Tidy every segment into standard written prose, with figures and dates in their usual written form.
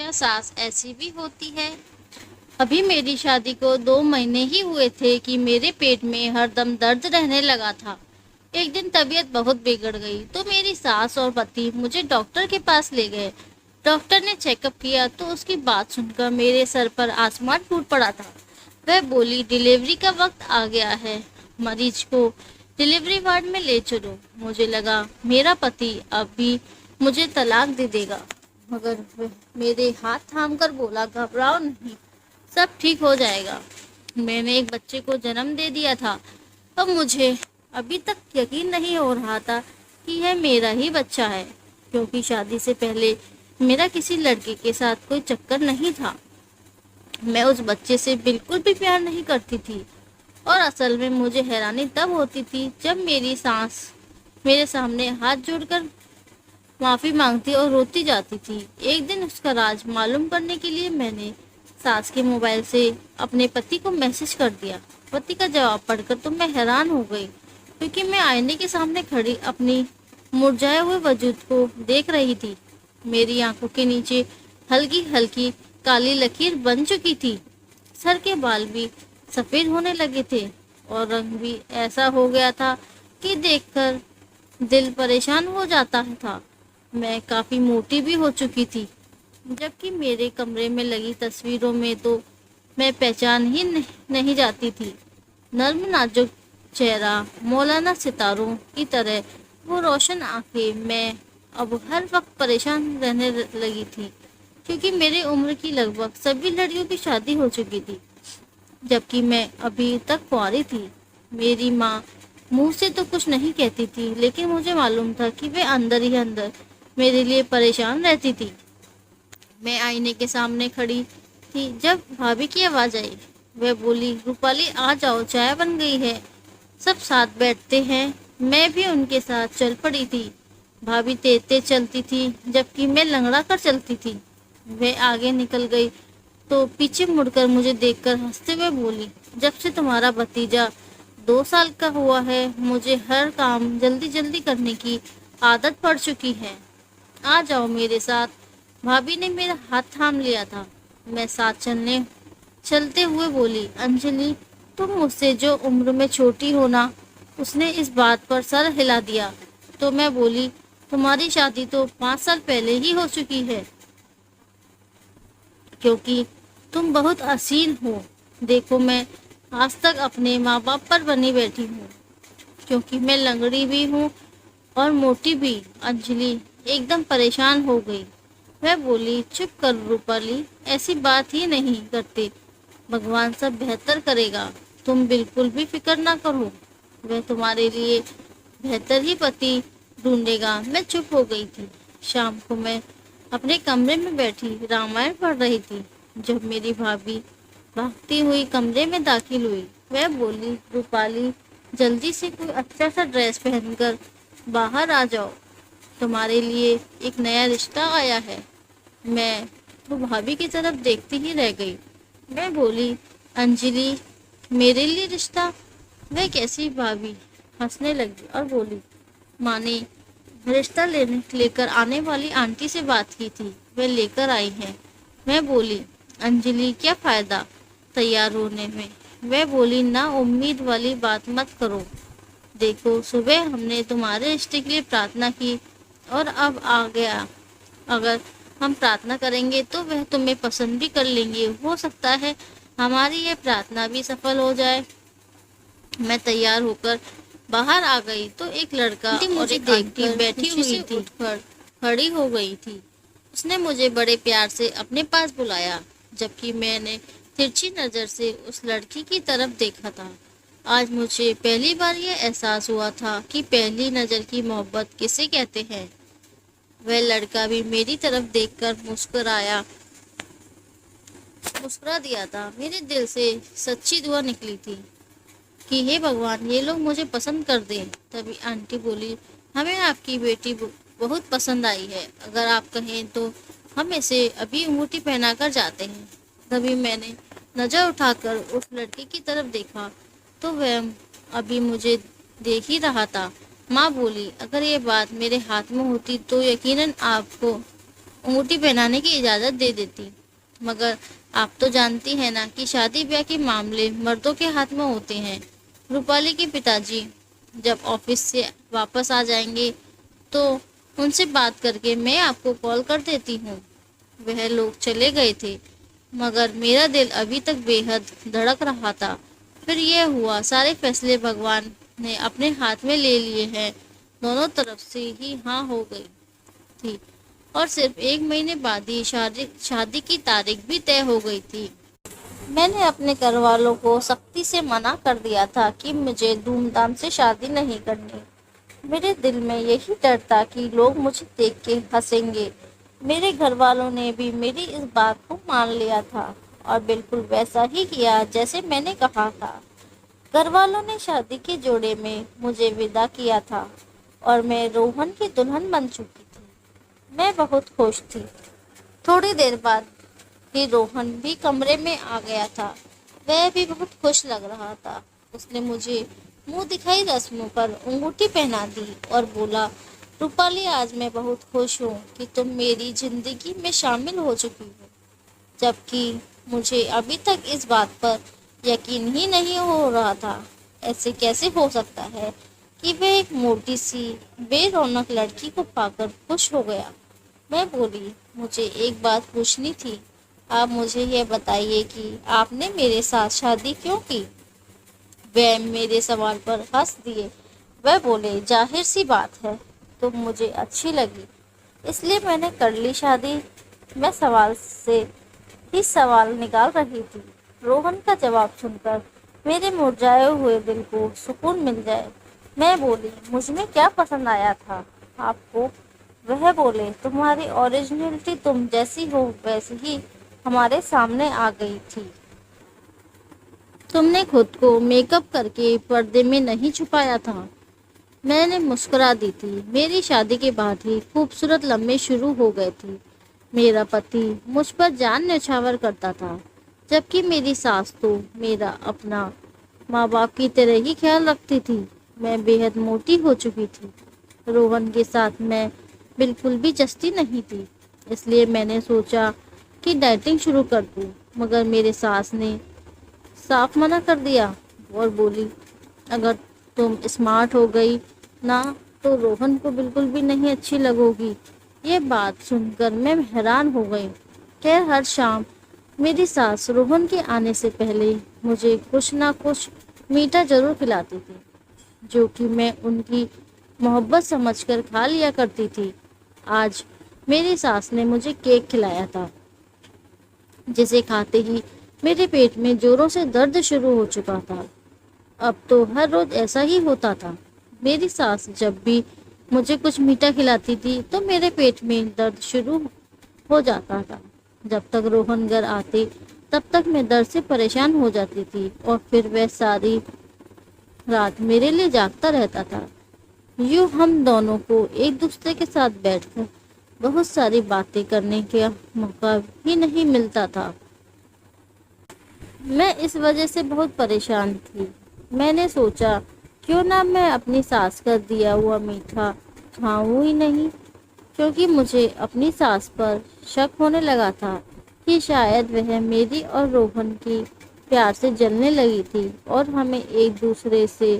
क्या सास ऐसी भी होती है? अभी मेरी शादी को 2 महीने ही हुए थे कि मेरे पेट में हरदम दर्द रहने लगा था। एक दिन तबीयत बहुत बिगड़ गई तो मेरी सास और पति मुझे डॉक्टर के पास ले गए। डॉक्टर ने चेकअप किया तो उसकी बात सुनकर मेरे सर पर आसमान फूट पड़ा था। वह बोली, डिलीवरी का वक्त आ गया है, मरीज को डिलीवरी वार्ड में ले चलो। मुझे लगा मेरा पति अब भी मुझे तलाक दे देगा, मगर वह मेरे हाथ थाम कर बोला, घबराओ नहीं, सब ठीक हो जाएगा। मैंने एक बच्चे को जन्म दे दिया था। अब मुझे अभी तक यकीन नहीं हो रहा था कि यह मेरा ही बच्चा है, क्योंकि शादी से पहले मेरा किसी लड़के के साथ कोई चक्कर नहीं था। मैं उस बच्चे से बिल्कुल भी प्यार नहीं करती थी और असल में मुझे हैरानी तब होती थी जब मेरी सास मेरे सामने हाथ जोड़कर माफी मांगती और रोती जाती थी। एक दिन उसका राज मालूम करने के लिए मैंने सास के मोबाइल से अपने पति को मैसेज कर दिया। पति का जवाब पढ़कर तो मैं हैरान हो गई, क्योंकि मैं आईने के सामने खड़ी अपनी मुरझाए हुए वजूद को देख रही थी। मेरी आंखों के नीचे हल्की हल्की काली लकीर बन चुकी थी। सर के बाल भी सफेद होने लगे थे और रंग भी ऐसा हो गया था कि देखकर दिल परेशान हो जाता था। मैं काफी मोटी भी हो चुकी थी, जबकि मेरे कमरे में लगी तस्वीरों में तो मैं पहचान ही नहीं जाती थी। नर्म नाजुक चेहरा, मौलाना सितारों की तरह वो रोशन आंखें। मैं अब हर वक्त परेशान रहने लगी थी, क्योंकि मेरे उम्र की लगभग सभी लड़कियों की शादी हो चुकी थी, जबकि मैं अभी तक कुंवारी थी। मेरी माँ मुंह से तो कुछ नहीं कहती थी, लेकिन मुझे मालूम था कि वे अंदर ही अंदर मेरे लिए परेशान रहती थी। मैं आईने के सामने खड़ी थी जब भाभी की आवाज आई। वह बोली, रूपाली आ जाओ, चाय बन गई है। सब साथ बैठते हैं। मैं भी उनके साथ चल पड़ी थी। भाभी तेज तेज चलती थी, जबकि मैं लंगड़ा कर चलती थी। वह आगे निकल गई तो पीछे मुड़कर मुझे देखकर हंसते हुए बोली, जब से तुम्हारा भतीजा 2 साल का हुआ है, मुझे हर काम जल्दी जल्दी करने की आदत पड़ चुकी है। आ जाओ मेरे साथ। भाभी ने मेरा हाथ थाम लिया था। मैं साथ चलते हुए बोली, अंजलि, तुम मुझसे जो उम्र में छोटी हो ना। उसने इस बात पर सर हिला दिया तो मैं बोली, तुम्हारी शादी तो 5 साल पहले ही हो चुकी है, क्योंकि तुम बहुत असील हो। देखो, मैं आज तक अपने माँ बाप पर बनी बैठी हूँ, क्योंकि मैं लंगड़ी भी हूँ और मोटी भी। अंजलि एकदम परेशान हो गई। वह बोली, चुप कर रूपाली, ऐसी बात ही नहीं करते। भगवान सब बेहतर करेगा, तुम बिल्कुल भी फिक्र ना करो। वह तुम्हारे लिए बेहतर ही पति ढूंढेगा। मैं चुप हो गई थी। शाम को मैं अपने कमरे में बैठी रामायण पढ़ रही थी जब मेरी भाभी भागती हुई कमरे में दाखिल हुई। वह बोली, रूपाली, जल्दी से कोई अच्छा सा ड्रेस पहनकर बाहर आ जाओ, तुम्हारे लिए एक नया रिश्ता आया है। मैं तो भाभी की तरफ देखती ही रह गई। मैं बोली, अंजलि, मेरे लिए रिश्ता? वह कैसी? भाभी हंसने लगी और बोली, माँ ने रिश्ता लेकर आने वाली आंटी से बात की थी, वे लेकर आई हैं। मैं बोली, अंजलि, क्या फायदा तैयार होने में? वह बोली, ना उम्मीद वाली बात मत करो। देखो, सुबह हमने तुम्हारे रिश्ते के लिए प्रार्थना की और अब आ गया। अगर हम प्रार्थना करेंगे तो वह तुम्हें पसंद भी कर लेंगे। हो सकता है हमारी यह प्रार्थना भी सफल हो जाए। मैं तैयार होकर बाहर आ गई तो एक लड़का और एक आंटी बैठी हुई थी, उठकर खड़ी हो गई थी। उसने मुझे बड़े प्यार से अपने पास बुलाया, जबकि मैंने तिरछी नजर से उस लड़की की तरफ देखा था। आज मुझे पहली बार यह एहसास हुआ था कि पहली नजर की मोहब्बत किसे कहते हैं। वह लड़का भी मेरी तरफ देखकर मुस्कुरा दिया था। मेरे दिल से सच्ची दुआ निकली थी कि हे भगवान, ये लोग मुझे पसंद कर दें। तभी आंटी बोली, हमें आपकी बेटी बहुत पसंद आई है। अगर आप कहें तो हम इसे अभी अंगूठी पहनाकर जाते हैं। तभी मैंने नजर उठाकर उस लड़के की तरफ देखा तो वह अभी मुझे देख ही रहा था। माँ बोली, अगर ये बात मेरे हाथ में होती तो यकीनन आपको अंगूठी पहनाने की इजाज़त दे देती। मगर आप तो जानती हैं ना कि शादी ब्याह के मामले मर्दों के हाथ में होते हैं। रूपाली के पिताजी जब ऑफिस से वापस आ जाएंगे तो उनसे बात करके मैं आपको कॉल कर देती हूँ। वह लोग चले गए थे मगर मेरा दिल अभी तक बेहद धड़क रहा था। फिर यह हुआ, सारे फैसले भगवान ने अपने हाथ में ले लिए हैं। दोनों तरफ से ही हाँ हो गई थी और सिर्फ 1 महीने बाद ही शादी की तारीख भी तय हो गई थी। मैंने अपने घर वालों को सख्ती से मना कर दिया था कि मुझे धूमधाम से शादी नहीं करनी। मेरे दिल में यही डर था कि लोग मुझे देख के हंसेंगे। मेरे घर वालों ने भी मेरी इस बात को मान लिया था और बिल्कुल वैसा ही किया जैसे मैंने कहा था। घर वालों ने शादी के जोड़े में मुझे विदा किया था और मैं रोहन की दुल्हन बन चुकी थी। मैं बहुत खुश थी। थोड़ी देर बाद ही रोहन भी कमरे में आ गया था। वह भी बहुत खुश लग रहा था। उसने मुझे मुंह दिखाई रस्मों पर अंगूठी पहना दी और बोला, रूपाली, आज मैं बहुत खुश हूँ कि तुम मेरी जिंदगी में शामिल हो चुकी हो। जबकि मुझे अभी तक इस बात पर यकीन ही नहीं हो रहा था। ऐसे कैसे हो सकता है कि वह एक मोटी सी बेरौनक लड़की को पाकर खुश हो गया। मैं बोली, मुझे एक बात पूछनी थी। आप मुझे यह बताइए कि आपने मेरे साथ शादी क्यों की। वह मेरे सवाल पर हंस दिए। वह बोले, जाहिर सी बात है, तुम मुझे अच्छी लगी इसलिए मैंने कर ली शादी। मैं सवाल से ही सवाल निकाल रही थी। रोहन का जवाब सुनकर मेरे मुरझाए हुए दिल को सुकून मिल जाए। मैं बोली, मुझमें क्या पसंद आया था आपको। वह बोले, तुम्हारी ओरिजिनलिटी, तुम जैसी हो वैसी ही हमारे सामने आ गई थी। तुमने खुद को मेकअप करके पर्दे में नहीं छुपाया था। मैंने मुस्कुरा दी थी। मेरी शादी के बाद ही खूबसूरत लम्हे शुरू हो गए थे। मेरा पति मुझ पर जान न्यौछावर करता था, जबकि मेरी सास तो मेरा अपना माँ बाप की तरह ही ख्याल रखती थी। मैं बेहद मोटी हो चुकी थी। रोहन के साथ मैं बिल्कुल भी जचती नहीं थी, इसलिए मैंने सोचा कि डाइटिंग शुरू कर दूं। मगर मेरे सास ने साफ मना कर दिया और बोली, अगर तुम स्मार्ट हो गई ना तो रोहन को बिल्कुल भी नहीं अच्छी लगोगी। ये बात सुनकर मैं हैरान हो गई। खैर, हर शाम मेरी सास रोहन के आने से पहले मुझे कुछ ना कुछ मीठा जरूर खिलाती थी, जो कि मैं उनकी मोहब्बत समझकर खा लिया करती थी। आज मेरी सास ने मुझे केक खिलाया था, जिसे खाते ही मेरे पेट में जोरों से दर्द शुरू हो चुका था। अब तो हर रोज ऐसा ही होता था। मेरी सास जब भी मुझे कुछ मीठा खिलाती थी तो मेरे पेट में दर्द शुरू हो जाता था। जब तक रोहन घर आते तब तक मैं दर्द से परेशान हो जाती थी और फिर वह सारी रात मेरे लिए जागता रहता था। यूँ हम दोनों को एक दूसरे के साथ बैठकर बहुत सारी बातें करने का मौका भी नहीं मिलता था। मैं इस वजह से बहुत परेशान थी। मैंने सोचा, क्यों ना मैं अपनी सास का दिया हुआ मीठा खाऊं ही नहीं, क्योंकि मुझे अपनी सास पर शक होने लगा था कि शायद वह मेरी और रोहन की प्यार से जलने लगी थी और हमें एक दूसरे से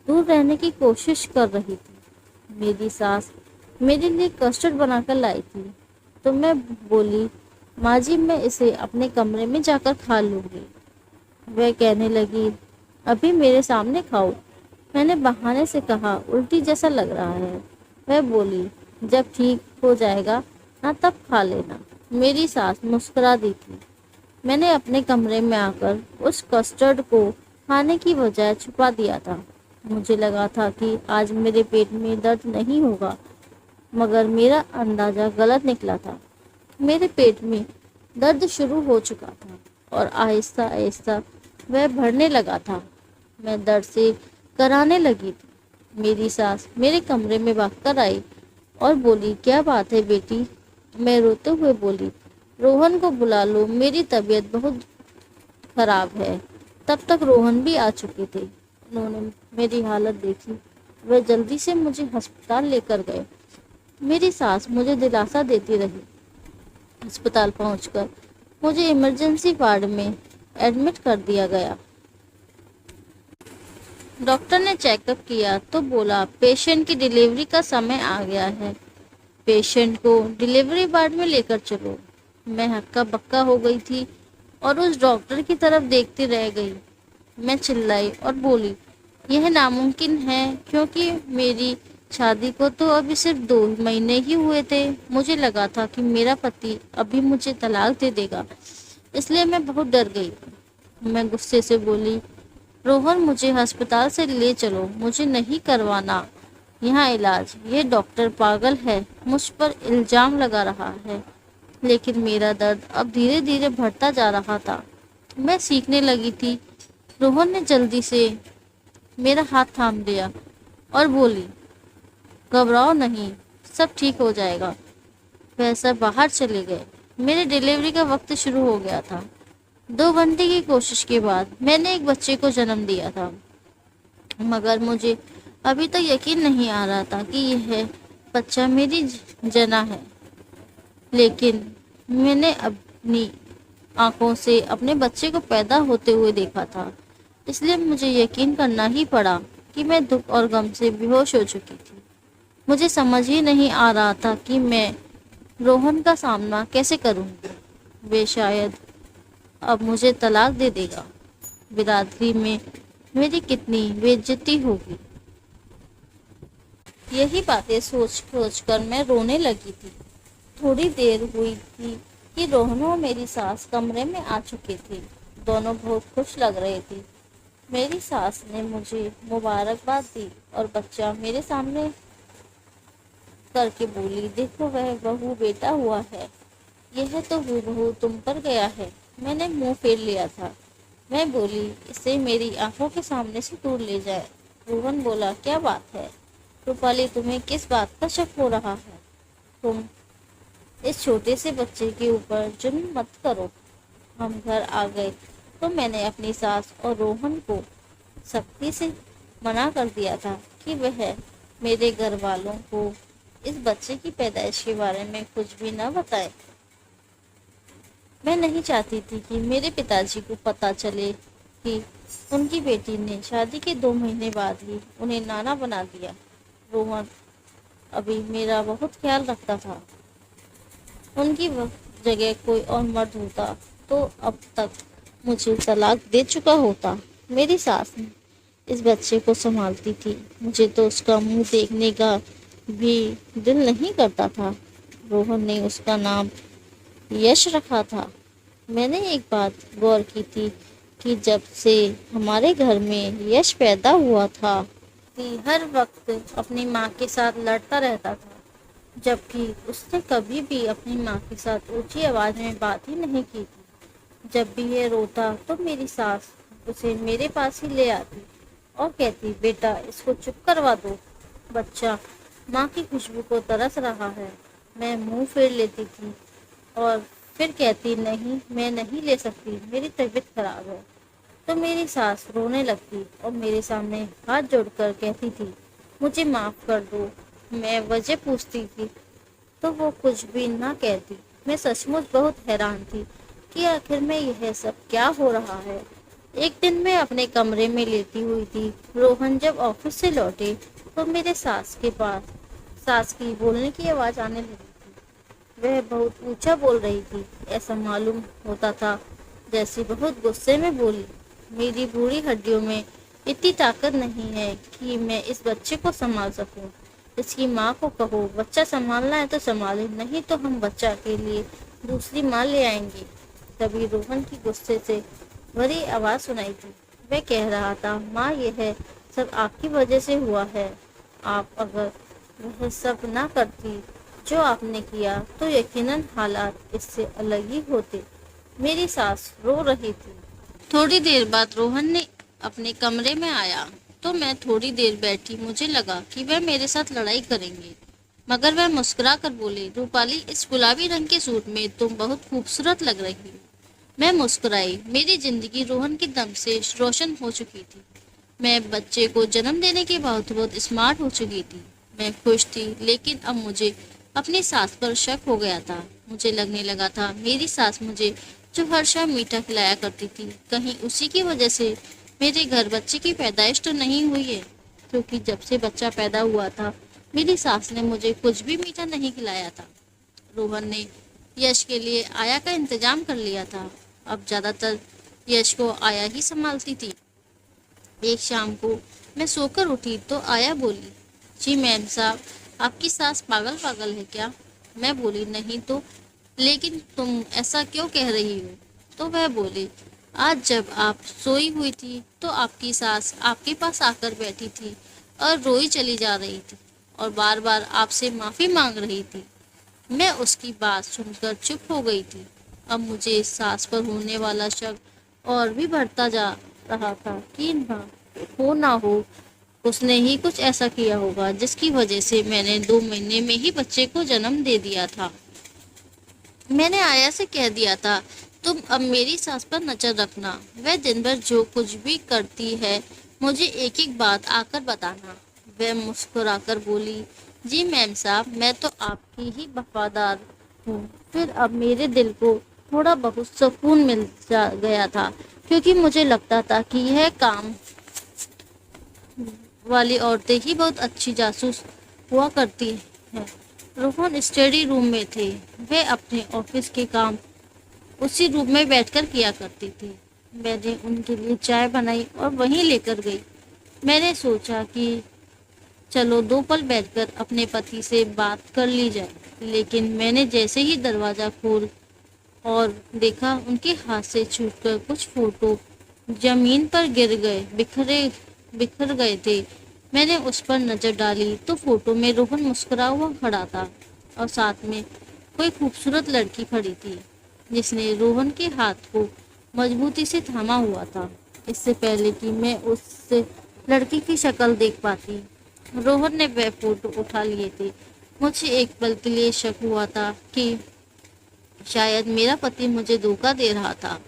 दूर रहने की कोशिश कर रही थी। मेरी सास मेरे लिए कस्टर्ड बनाकर लाई थी तो मैं बोली, माँ जी, मैं इसे अपने कमरे में जाकर खा लूँगी। वह कहने लगी, अभी मेरे सामने खाओ। मैंने बहाने से कहा, उल्टी जैसा लग रहा है। वह बोली, जब ठीक हो जाएगा ना तब खा लेना। मेरी सास मुस्कुरा दी थी। मैंने अपने कमरे में आकर उस कस्टर्ड को खाने की बजाय छुपा दिया था। मुझे लगा था कि आज मेरे पेट में दर्द नहीं होगा, मगर मेरा अंदाजा गलत निकला था। मेरे पेट में दर्द शुरू हो चुका था और आहिस्ता आहिस्ता वह बढ़ने लगा था। मैं दर्द से कराने लगी थी। मेरी सास मेरे कमरे में भागकर आई और बोली, क्या बात है बेटी। मैं रोते हुए बोली, रोहन को बुला लो, मेरी तबीयत बहुत खराब है। तब तक रोहन भी आ चुके थे। उन्होंने मेरी हालत देखी। वह जल्दी से मुझे अस्पताल लेकर गए। मेरी सास मुझे दिलासा देती रही, अस्पताल पहुंचकर मुझे इमरजेंसी वार्ड में एडमिट कर दिया गया। डॉक्टर ने चेकअप किया तो बोला पेशेंट की डिलीवरी का समय आ गया है, पेशेंट को डिलीवरी वार्ड में लेकर चलो। मैं हक्का बक्का हो गई थी और उस डॉक्टर की तरफ देखती रह गई। मैं चिल्लाई और बोली, यह नामुमकिन है क्योंकि मेरी शादी को तो अभी सिर्फ 2 महीने ही हुए थे। मुझे लगा था कि मेरा पति अभी मुझे तलाक दे देगा, इसलिए मैं बहुत डर गई। मैं गुस्से से बोली, रोहन मुझे अस्पताल से ले चलो, मुझे नहीं करवाना यहाँ इलाज। ये डॉक्टर पागल है, मुझ पर इल्जाम लगा रहा है। लेकिन मेरा दर्द अब धीरे धीरे बढ़ता जा रहा था। मैं सीखने लगी थी। रोहन ने जल्दी से मेरा हाथ थाम लिया और बोली, घबराओ नहीं, सब ठीक हो जाएगा। वह सब बाहर चले गए। मेरे डिलीवरी का वक्त शुरू हो गया था। 2 घंटे की कोशिश के बाद मैंने एक बच्चे को जन्म दिया था, मगर मुझे अभी तक यकीन नहीं आ रहा था कि यह बच्चा मेरी जना है। लेकिन मैंने अपनी आंखों से अपने बच्चे को पैदा होते हुए देखा था, इसलिए मुझे यकीन करना ही पड़ा कि मैं दुख और गम से बेहोश हो चुकी थी। मुझे समझ ही नहीं आ रहा था कि मैं रोहन का सामना कैसे करूंगी। वे शायद अब मुझे तलाक दे देगा। बिरादरी में मेरी कितनी बेइज्जती होगी। यही बातें सोच सोच कर मैं रोने लगी थी। थोड़ी देर हुई थी कि रोहन और मेरी सास कमरे में आ चुके थे। दोनों बहुत खुश लग रहे थे। मेरी सास ने मुझे मुबारकबाद दी और बच्चा मेरे सामने करके बोली, देखो वह बहू बेटा हुआ है, यह तो हूबहू तुम पर गया है। मैंने मुंह फेर लिया था। मैं बोली, इसे मेरी आंखों के सामने से दूर ले जाए। रोहन बोला, क्या बात है रूपाली, तुम्हें किस बात का शक हो रहा है? तुम इस छोटे से बच्चे के ऊपर जुल्म मत करो। हम घर आ गए तो मैंने अपनी सास और रोहन को सख्ती से मना कर दिया था कि वह मेरे घर वालों को इस बच्चे की पैदाइश के बारे में कुछ भी न बताए। मैं नहीं चाहती थी कि मेरे पिताजी को पता चले कि उनकी बेटी ने शादी के 2 महीने बाद ही उन्हें नाना बना दिया। रोहन अभी मेरा बहुत ख्याल रखता था। उनकी जगह कोई और मर्द होता तो अब तक मुझे तलाक दे चुका होता। मेरी सास ने इस बच्चे को संभालती थी। मुझे तो उसका मुंह देखने का भी दिल नहीं करता था। रोहन ने उसका नाम यश रखा था। मैंने एक बात गौर की थी कि जब से हमारे घर में यश पैदा हुआ था कि हर वक्त अपनी माँ के साथ लड़ता रहता था, जबकि उसने कभी भी अपनी माँ के साथ ऊंची आवाज में बात ही नहीं की थी। जब भी ये रोता तो मेरी सास उसे मेरे पास ही ले आती और कहती, बेटा इसको चुप करवा दो, बच्चा माँ की खुशबू को तरस रहा है। मैं मुंह फेर लेती थी और फिर कहती, नहीं मैं नहीं ले सकती, मेरी तबीयत खराब है। तो मेरी सास रोने लगती और मेरे सामने हाथ जोड़कर कहती थी, मुझे माफ कर दो। मैं वजह पूछती थी तो वो कुछ भी ना कहती। मैं सचमुच बहुत हैरान थी कि आखिर में यह सब क्या हो रहा है। एक दिन मैं अपने कमरे में लेटी हुई थी। रोहन जब ऑफिस से लौटे तो मेरे सास के पास सास की बोलने की आवाज आने लगी थी। वह बहुत ऊंचा बोल रही थी। ऐसा मालूम होता था जैसे बहुत गुस्से में बोली, मेरी बूढ़ी हड्डियों में इतनी ताकत नहीं है कि मैं इस बच्चे को संभाल सकूं। इसकी माँ को कहो बच्चा संभालना है तो संभाले, नहीं तो हम बच्चा के लिए दूसरी माँ ले आएंगे। तभी रोहन की गुस्से से भरी आवाज सुनाई थी। वह कह रहा था, माँ यह सब आपकी वजह से हुआ है। आप अगर वह सब ना करती जो आपने किया तो यकीनन हालात इससे अलग ही होते। मेरी सास रो रही थी। थोड़ी देर बाद रोहन ने अपने कमरे में आया तो मैं थोड़ी देर बैठी। मुझे लगा कि वह मेरे साथ लड़ाई करेंगे, मगर वह मुस्कुरा कर बोले, रूपाली इस गुलाबी रंग के सूट में तुम बहुत खूबसूरत लग रही हो। मैं मुस्कुराई। मेरी जिंदगी रोहन के दम से रोशन हो चुकी थी। मैं बच्चे को जन्म देने के बाद बहुत स्मार्ट हो चुकी थी। मैं खुश थी, लेकिन अब मुझे अपनी सास पर शक हो गया था। मुझे लगने लगा था मेरी सास मुझे जो हर शाम मीठा खिलाया करती थी, कहीं उसी की वजह से मेरे घर बच्चे की पैदाइश तो नहीं हुई है। क्योंकि जब से बच्चा पैदा हुआ था, मेरी सास ने मुझे कुछ भी मीठा नहीं खिलाया था। रोहन ने यश के लिए आया का इंतजाम कर लिया था। अब ज्यादातर यश को आया ही संभालती थी। एक शाम को मैं सोकर उठी तो आया बोली, जी मैम साहब, आपकी सास पागल पागल है क्या? मैं बोली, नहीं तो, लेकिन तुम ऐसा क्यों कह रही हो? तो वह बोली, आज जब आप सोई हुई थी तो आपकी सास आपके पास आकर बैठी थी और रोई चली जा रही थी और बार बार आपसे माफी मांग रही थी। मैं उसकी बात सुनकर चुप हो गई थी। अब मुझे इस सास पर होने वाला शक और भी बढ़ता जा रहा था कि ना हो उसने ही कुछ ऐसा किया होगा जिसकी वजह से मैंने 2 महीने में ही बच्चे को जन्म दे दिया था। मैंने आया से कह दिया था, तुम अब मेरी सास पर नजर रखना, वह दिन भर जो कुछ भी करती है मुझे एक एक बात आकर बताना। वह मुस्कुराकर बोली, जी मैम साहब, मैं तो आपकी ही वफादार हूँ। फिर अब मेरे दिल को थोड़ा बहुत सुकून मिल गया था, क्योंकि मुझे लगता था कि यह काम वाली औरतें ही बहुत अच्छी जासूस हुआ करती हैं। रोहन स्टडी रूम में थे। वे अपने ऑफिस के काम उसी रूम में बैठकर किया करती थी। मैंने उनके लिए चाय बनाई और वहीं लेकर गई। मैंने सोचा कि चलो 2 पल बैठकर अपने पति से बात कर ली जाए, लेकिन मैंने जैसे ही दरवाजा खोल और देखा, उनके हाथ से छूटकर कुछ फोटो जमीन पर गिर गए, बिखर गए थे। मैंने उस पर नजर डाली तो फोटो में रोहन मुस्कुरा हुआ खड़ा था और साथ में कोई खूबसूरत लड़की खड़ी थी जिसने रोहन के हाथ को मजबूती से थामा हुआ था। इससे पहले कि मैं उस लड़की की शक्ल देख पाती, रोहन ने वह फोटो उठा लिए थे। मुझे एक पल के लिए शक हुआ था कि शायद मेरा पति मुझे धोखा दे रहा था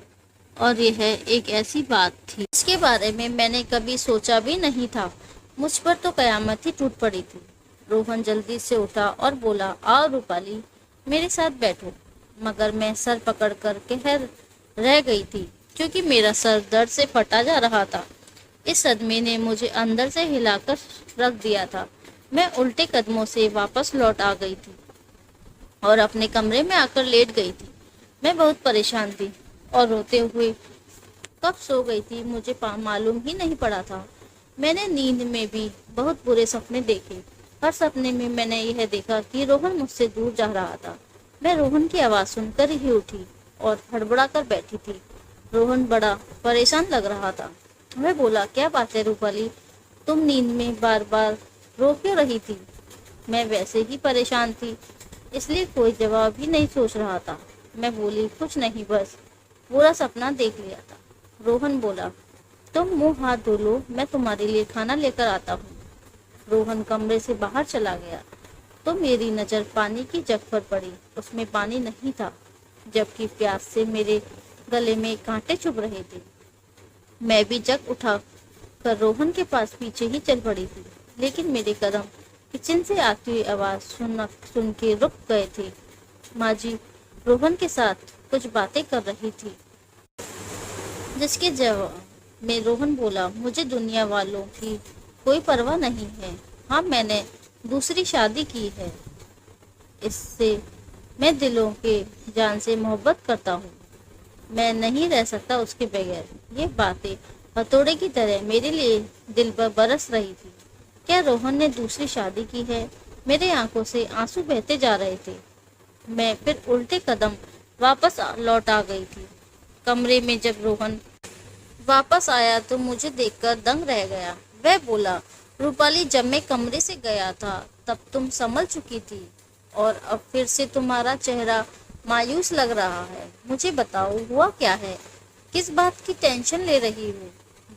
और यह एक ऐसी बात थी इसके बारे में मैंने कभी सोचा भी नहीं था। मुझ पर तो कयामत ही टूट पड़ी थी। रोहन जल्दी से उठा और बोला, आओ रूपाली, मेरे साथ बैठो। मगर मैं सर पकड़कर कह रह गई थी क्योंकि मेरा सर दर्द से फटा जा रहा था। इस सदमे ने मुझे अंदर से हिलाकर रख दिया था। मैं उल्टे कदमों से वापस लौट आ गई थी और अपने कमरे में आकर लेट गई थी। मैं बहुत परेशान थी और रोते हुए कब सो गई थी मुझे मालूम ही नहीं पड़ा था। मैंने नींद में भी बहुत बुरे सपने देखे। हर सपने में मैंने यह देखा कि रोहन मुझसे दूर जा रहा था। मैं रोहन की आवाज़ सुनकर ही उठी और हड़बड़ा कर बैठी थी। रोहन बड़ा परेशान लग रहा था। मैं बोला, क्या बात है रूपाली, तुम नींद में बार बार रो क्यों रही थी? मैं वैसे ही परेशान थी, इसलिए कोई जवाब ही नहीं सोच रहा था। मैं बोली, कुछ नहीं, बस पूरा सपना देख लिया था। रोहन बोला, तुम मुंह हाथ धो लो, मैं तुम्हारे लिए खाना लेकर आता हूँ। रोहन कमरे से बाहर चला गया तो मेरी नज़र पानी की जग पर पड़ी। उसमें पानी नहीं था, जबकि प्यास से मेरे गले में कांटे चुभ रहे थे। मैं भी जग उठा कर रोहन के पास पीछे ही चल पड़ी थी, लेकिन मेरे कदम किचन से आती हुई आवाज़ सुन के रुक गए थे। माँ जी रोहन के साथ कुछ बातें कर रही थी, जिसके जवाब में रोहन बोला, मुझे दुनिया वालों की कोई परवाह नहीं है। हाँ, मैंने दूसरी शादी की है, इससे मैं दिलों के जान से मोहब्बत करता हूँ। मैं नहीं रह सकता उसके बगैर। ये बातें हथौड़े की तरह मेरे लिए दिल पर बरस रही थी। क्या रोहन ने दूसरी शादी की है? मेरे आंखों से आंसू बहते जा रहे थे। मैं फिर उल्टे कदम वापस लौट आ गई थी। कमरे में जब रोहन वापस आया तो मुझे देखकर दंग रह गया। वह बोला, रूपाली, जब मैं कमरे से गया था तब तुम संभल चुकी थी और अब फिर से तुम्हारा चेहरा मायूस लग रहा है। मुझे बताओ, हुआ क्या है? किस बात की टेंशन ले रही हो?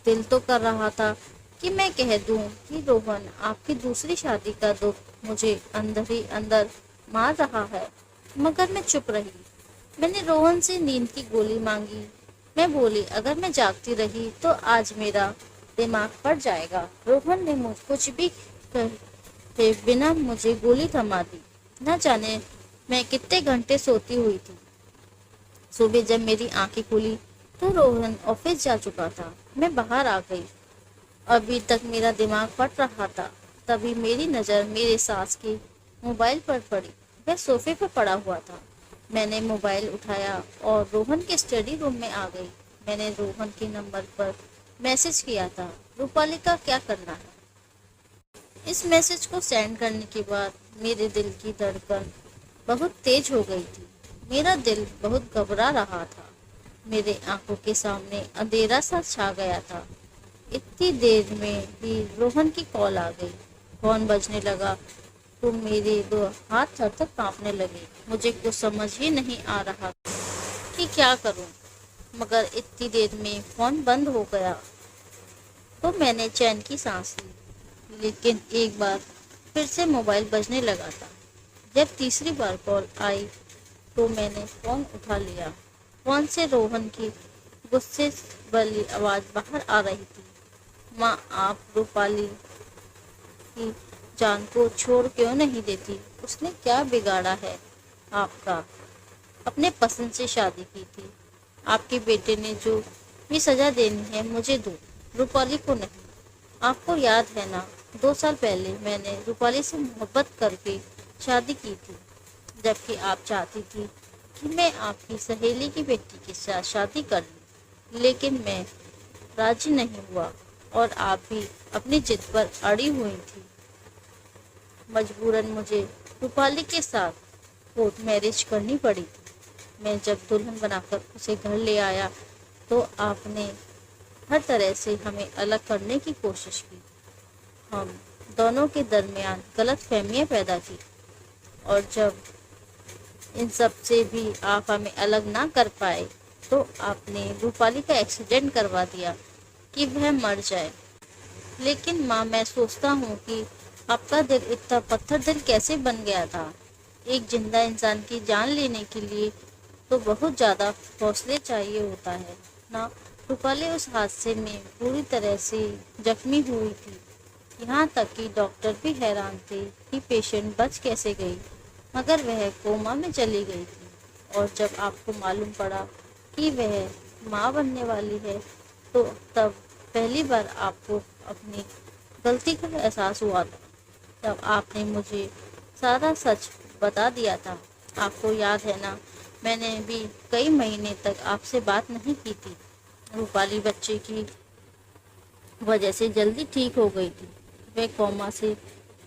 दिल तो कर रहा था कि मैं कह दूं कि रोहन, आपकी दूसरी शादी का दुख मुझे अंदर ही अंदर मार रहा है, मगर मैं चुप रही। मैंने रोहन से नींद की गोली मांगी। मैं बोली, अगर मैं जागती रही तो आज मेरा दिमाग फट जाएगा। रोहन ने मुझ कुछ भी कहे बिना मुझे गोली थमा दी। न जाने मैं कितने घंटे सोती हुई थी। सुबह जब मेरी आंखें खुली तो रोहन ऑफिस जा चुका था। मैं बाहर आ गई। अभी तक मेरा दिमाग फट रहा था। तभी मेरी नज़र मेरे सास के मोबाइल पर पड़ी। वह सोफे पर पड़ा हुआ था। मैंने मोबाइल उठाया और रोहन के स्टडी रूम में आ गई। मैंने रोहन के नंबर पर मैसेज किया था, रूपाली का क्या करना है। इस मैसेज को सेंड करने के बाद मेरे दिल की धड़कन बहुत तेज हो गई थी। मेरा दिल बहुत घबरा रहा था। मेरे आंखों के सामने अंधेरा सा छा गया था। इतनी देर में ही रोहन की कॉल आ गई। फोन बजने लगा तो मेरे दो हाथ थर-थर कांपने लगे। मुझे कुछ समझ ही नहीं आ रहा कि क्या करूं, मगर इतनी देर में फोन बंद हो गया तो मैंने चैन की सांस ली। लेकिन एक बार फिर से मोबाइल बजने लगा था। जब तीसरी बार कॉल आई तो मैंने फोन उठा लिया। फोन से रोहन की गुस्से वाली आवाज बाहर आ रही थी। माँ, आप रूपाली की जान को छोड़ क्यों नहीं देती? उसने क्या बिगाड़ा है आपका? अपने पसंद से शादी की थी। आपके बेटे ने जो भी सजा देनी है मुझे दो, रूपाली को नहीं। आपको याद है ना, 2 साल पहले मैंने रूपाली से मोहब्बत करके शादी की थी, जबकि आप चाहती थी कि मैं आपकी सहेली की बेटी के साथ शादी कर लूं। लेकिन मैं राजी नहीं हुआ और आप भी अपनी जिद पर अड़ी हुई थी। मजबूरन मुझे रूपाली के साथ कोर्ट मैरिज करनी पड़ी थी। मैं जब दुल्हन बनाकर उसे घर ले आया तो आपने हर तरह से हमें अलग करने की कोशिश की। हम दोनों के दरमियान गलत फहमियाँ पैदा की और जब इन सब से भी आप हमें अलग ना कर पाए तो आपने रूपाली का एक्सीडेंट करवा दिया कि वह मर जाए। लेकिन माँ, मैं सोचता हूँ कि आपका दिल इतना पत्थर दिल कैसे बन गया था। एक जिंदा इंसान की जान लेने के लिए तो बहुत ज़्यादा हौसले चाहिए होता है ना। रूपाली उस हादसे में पूरी तरह से जख्मी हुई थी। यहाँ तक कि डॉक्टर भी हैरान थे कि पेशेंट बच कैसे गई, मगर वह कोमा में चली गई थी। और जब आपको मालूम पड़ा कि वह माँ बनने वाली है तो तब पहली बार आपको अपनी गलती का एहसास हुआ था। तब आपने मुझे सारा सच बता दिया था। आपको याद है ना, मैंने भी कई महीने तक आपसे बात नहीं की थी। रूपाली बच्चे की वजह से जल्दी ठीक हो गई थी। वह कोमा से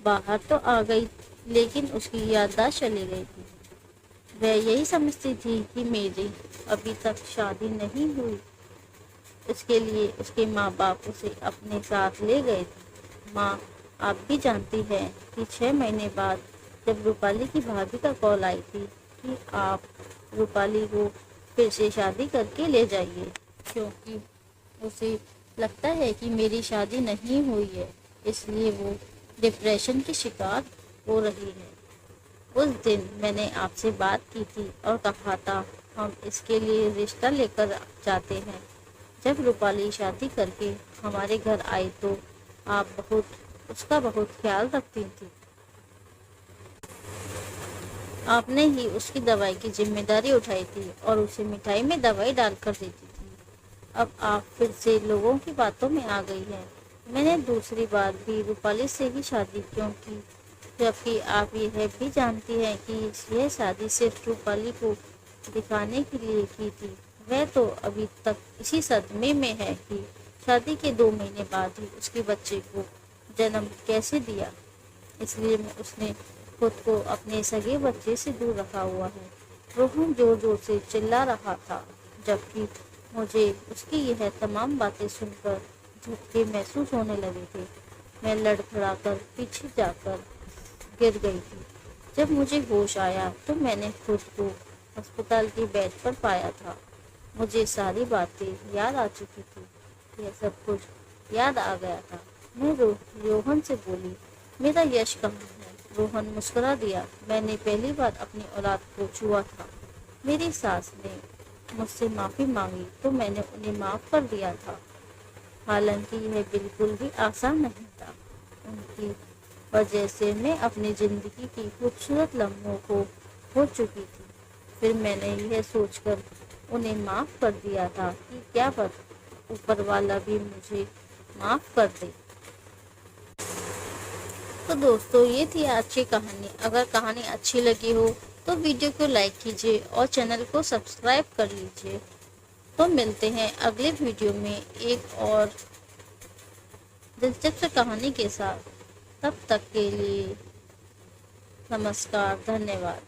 बाहर तो आ गई, लेकिन उसकी याददाश्त चली गई थी। वह यही समझती थी कि मेरी अभी तक शादी नहीं हुई। इसके लिए उसके माँ बाप उसे अपने साथ ले गए थे। माँ, आप भी जानती हैं कि 6 महीने बाद जब रूपाली की भाभी का कॉल आई थी कि आप रूपाली को फिर से शादी करके ले जाइए, क्योंकि उसे लगता है कि मेरी शादी नहीं हुई है, इसलिए वो डिप्रेशन की शिकार हो रही है। उस दिन मैंने आपसे बात की थी और कहा था हम इसके लिए रिश्ता लेकर जाते हैं। जब रूपाली शादी करके हमारे घर आई तो आप उसका बहुत ख्याल रखती थी। आपने ही उसकी दवाई की जिम्मेदारी उठाई थी और उसे मिठाई में दवाई डालकर देती थी। अब आप फिर से लोगों की बातों में आ गई हैं। मैंने दूसरी बार भी रूपाली से ही शादी क्यों की, जबकि आप यह भी जानती हैं कि यह शादी सिर्फ रूपाली को दिखाने के लिए की थी। वह तो अभी तक इसी सदमे में है कि शादी के 2 महीने बाद ही उसके बच्चे को जन्म कैसे दिया। इसलिए उसने खुद को अपने सगे बच्चे से दूर रखा हुआ है। रोहन जोर जोर से चिल्ला रहा था, जबकि मुझे उसकी यह तमाम बातें सुनकर झटके महसूस होने लगे थे। मैं लड़खड़ाकर पीछे जाकर गिर गई थी। जब मुझे होश आया तो मैंने खुद को अस्पताल के बेड पर पाया था। मुझे सारी बातें याद आ चुकी थी। यह सब कुछ याद आ गया था। मैं रोहन से बोली, मेरा यश कहाँ है? रोहन मुस्कुरा दिया। मैंने पहली बार अपनी औलाद को छुआ था। मेरी सास ने मुझसे माफ़ी मांगी तो मैंने उन्हें माफ़ कर दिया था। हालांकि यह बिल्कुल भी आसान नहीं था। उनकी वजह से मैं अपनी ज़िंदगी की खूबसूरत लम्हों को हो चुकी थी। फिर मैंने यह सोचकर उन्हें माफ़ कर दिया था कि क्या पता ऊपर वाला भी मुझे माफ़ कर दे। तो दोस्तों, ये थी आज की कहानी। अगर कहानी अच्छी लगी हो तो वीडियो को लाइक कीजिए और चैनल को सब्सक्राइब कर लीजिए। तो मिलते हैं अगले वीडियो में एक और दिलचस्प कहानी के साथ। तब तक के लिए नमस्कार, धन्यवाद।